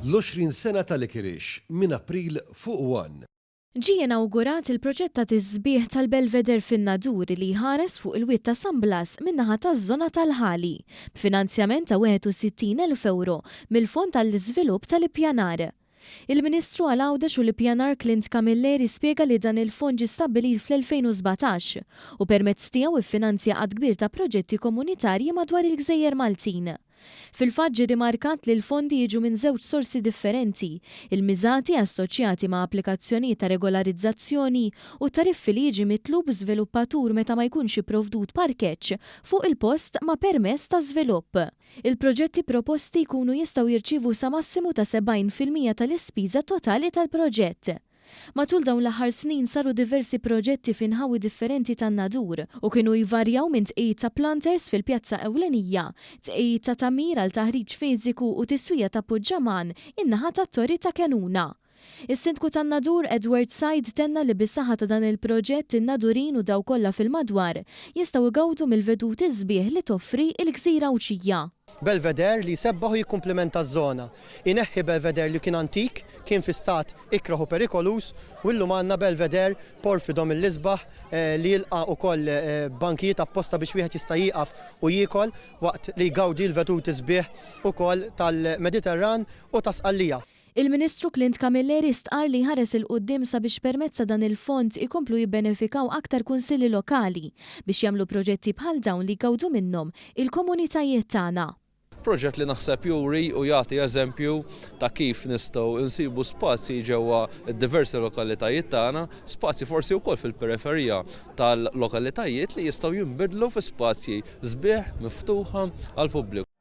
l-20 sena tal-Ikirix minn April fuq 1. Ġie inawgurat il-proġett ta' tisbieħ tal-Belvedere fin-Nadur li ħares fuq il-wied ta' San Blas min-naħa taż-żona tal-Ħali b'finanzjament ta' 61,000 euro mill-Fond tal-Iżvilupp tal-Ippjanar. Il-Ministru għal-Għawdex u l-Ippjanar Clint Camilleri spjega li dan il-fond ġie stabbilit fl-2017 u permezz tiegħu iffinanzja għadd kbir ta' proġetti komunitarji madwar il-Gżejjer Maltin. Fil-fatt ġie rimarkat li l-fondi jiġu minn żewġ sorsi differenti, il-miżati assoċjati ma' applikazzjonijiet ta' regolarizzazzjoni u tariffi li jiġi mitlub żviluppatur meta ma jkunx ipprovdut parkeġġ fuq il-post ma' permess ta' żvilupp. Il-proġetti proposti jkunu jistgħu jirċievu sa massimu ta' 70% tal-ispiża totali tal-proġett. Matul dawn l-aħħar snin saru diversi proġetti f'inħawi differenti tan-Nadur u kienu jvarjaw minn tqejjed ta' planters fil-pjazza ewlenija, tqejjed ta' tagħmir għal taħriġ fiżiku u tiswija ta' puġġaman in-naħa tat-Torri ta' Kenuna. Is-Sindku tan-Nadur Edward Said tenna li bis-saħħa ta' dan il-proġett in-Nadurin u daw kollha fil-madwar jistgħu jgawdu mill-veduti sbieħ li toffri l-Gżira Awċija. Belvedere li sebbaħu jikkumplementa ż-żona. Ineħħi Belvedere li kien antik, kien fi stat ikraħu perikolus, u llum għandna Belvedere porfido mill-isbaħ li jilqa' ukoll bankijiet apposta biex wieħed jista' jieqaf u jiekol waqt li jgawdi l-veduti sbieħ ukoll tal-Mediterran u ta' Sqallija. Il-Ministru Clint Camilleri stqar li ħares il-qudiem sabiex permezz ta' dan il-fond ikomplu jibbenefikaw aktar kunsilli lokali biex jagħmlu proġetti bħal dawn li jgawdu minnhom il-komunitajiet tagħna. Proġett li naħseb juri u jagħti eżempju ta' kif nistgħu insibu spazji ġewwa d-diversi lokalitajiet tagħna, spazji forsi wkoll fil-periferija tal-lokalitajiet li jistgħu jinbidlu fi spazji sbieħ miftuħa għall pubbliku.